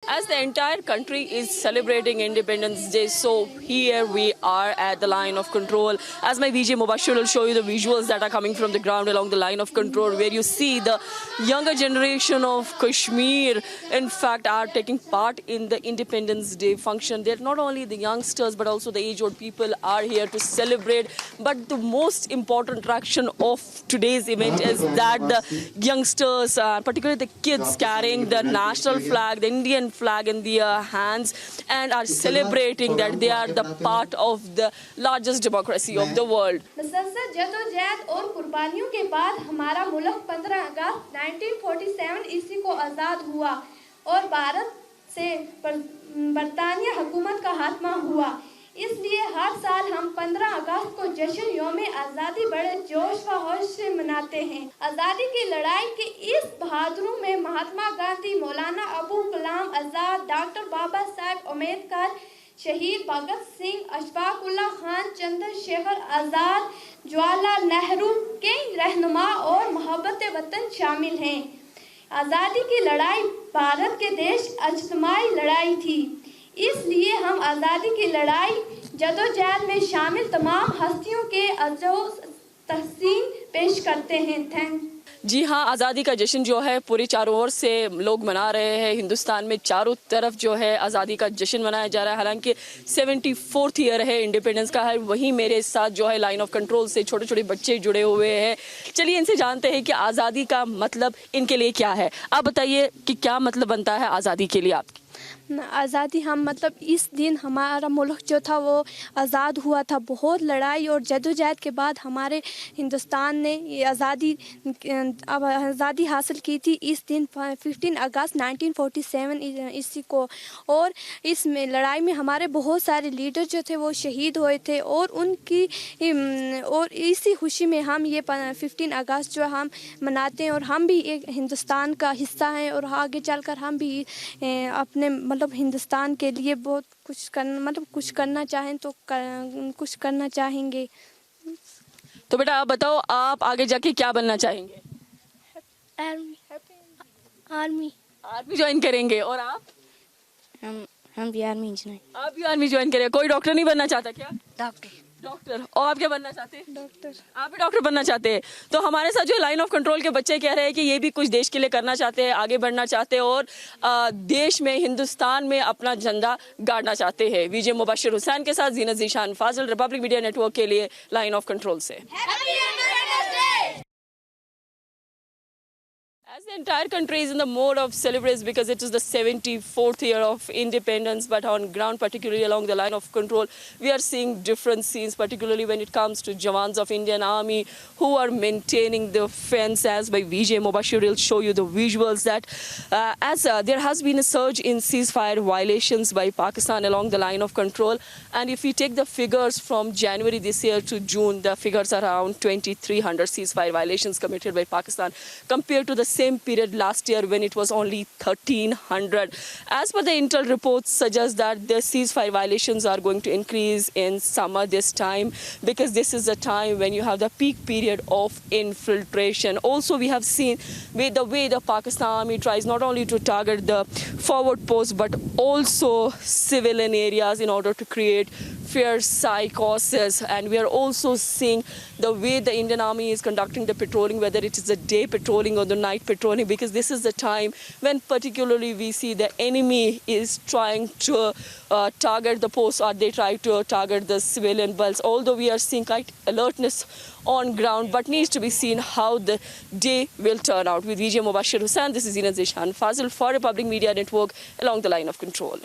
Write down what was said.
As the entire country is celebrating Independence Day, so here we are at the line of control. As my VJ Mubashir will show you the visuals that are coming from the ground along the line of control, where you see the younger generation of Kashmir, in fact, are taking part in the Independence Day function. They're not only the youngsters, but also the age-old people are here to celebrate. But the most important attraction of today's event is that the youngsters, particularly the kids, carrying the national flag, the Indian flag in their hands, and are celebrating that they are the part of the largest democracy of the world. मुसलसल जदोजहद और कुर्बानियों के बाद हमारा मुल्क 15 अगस्त 1947 ईस्वी को आज़ाद हुआ और भारत से बरतानिया हुकूमत का खात्मा हुआ। इसलिए हर साल हम 15 अगस्त को जश्न यौम आज़ादी बड़े जोश व होश से मनाते हैं। आज़ादी की लड़ाई के इस बहादुरों में महात्मा गांधी, मौलाना अबुल कलाम आज़ाद, डॉक्टर बाबा साहेब अम्बेडकर, शहीद भगत सिंह, अशफाक उल्लाह खान, चंद्रशेखर आज़ाद, जवाहरलाल नेहरू के रहनुमा और मोहब्बत वतन शामिल हैं। आज़ादी की लड़ाई भारत के देश अजतमाही लड़ाई थी, इसलिए हम आज़ादी की लड़ाई जदोजहद में शामिल तमाम हस्तियों के अज़ो तहसीन पेश करते हैं। जी हाँ, आज़ादी का जश्न जो है पूरी चारों ओर से लोग मना रहे हैं। हिंदुस्तान में चारों तरफ जो है आज़ादी का जश्न मनाया जा रहा है। हालांकि 74th ईयर है इंडिपेंडेंस का है। वहीं मेरे साथ जो है लाइन ऑफ कंट्रोल से छोटे छोटे बच्चे जुड़े हुए हैं। चलिए इनसे जानते हैं कि आज़ादी का मतलब इनके लिए क्या है। आप बताइए कि क्या मतलब बनता है आज़ादी के लिए आपकी? आज़ादी हम मतलब इस दिन हमारा मुल्क जो था वो आज़ाद हुआ था। बहुत लड़ाई और जदोजहद के बाद हमारे हिंदुस्तान ने ये आज़ादी हासिल की थी। इस दिन 15 अगस्त 1947 ईस्वी को, और इस लड़ाई में हमारे बहुत सारे लीडर जो थे वो शहीद हुए थे, और इसी खुशी में हम ये 15 अगस्त जो हम मनाते हैं। और हम भी एक हिंदुस्तान का हिस्सा हैं, और आगे चलकर हम भी अपने मतलब हिंदुस्तान के लिए बहुत कुछ करना चाहें तो कुछ करना चाहेंगे। तो बेटा आप बताओ, आप आगे जाके क्या बनना चाहेंगे? आर्मी ज्वाइन करेंगे। और आप? हम भी आर्मी ज्वाइन। आप भी आर्मी ज्वाइन करेंगे। कोई डॉक्टर नहीं बनना चाहता क्या? डॉक्टर। और आप क्या बनना चाहते हैं? डॉक्टर। आप भी डॉक्टर बनना चाहते हैं। तो हमारे साथ जो लाइन ऑफ कंट्रोल के बच्चे कह रहे हैं कि ये भी कुछ देश के लिए करना चाहते हैं, आगे बढ़ना चाहते हैं, और देश में, हिंदुस्तान में अपना झंडा गाड़ना चाहते हैं। विजय मुबशिर हुसैन के साथ जीनत ज़ीशान फाजिल, रिपब्लिक मीडिया नेटवर्क के लिए लाइन ऑफ कंट्रोल से। As the entire country is in the mode of celebrations because it is the 74th year of independence, but on ground, particularly along the line of control, we are seeing different scenes, particularly when it comes to Jawans of Indian Army who are maintaining the fence. As by VJ Mubashir will show you the visuals that there has been a surge in ceasefire violations by Pakistan along the line of control. And if we take the figures from January this year to June, the figures are around 2,300 ceasefire violations committed by Pakistan compared to the same period last year when it was only 1,300. As per the intel reports suggest that the ceasefire violations are going to increase in summer this time, because this is the time when you have the peak period of infiltration. Also, we have seen the way the Pakistan Army tries not only to target the forward posts but also civilian areas in order to create fear psychosis. And we are also seeing the way the Indian Army is conducting the patrolling, whether it is the day patrolling or the night patrolling, because this is the time when particularly we see the enemy is trying to target the posts, or they try to target the civilian belts. Although we are seeing quite alertness on ground, but needs to be seen how the day will turn out. With VJ Mubashir Hussain, this is Jeanat Zishan Fazil for Republic Media Network along the line of control.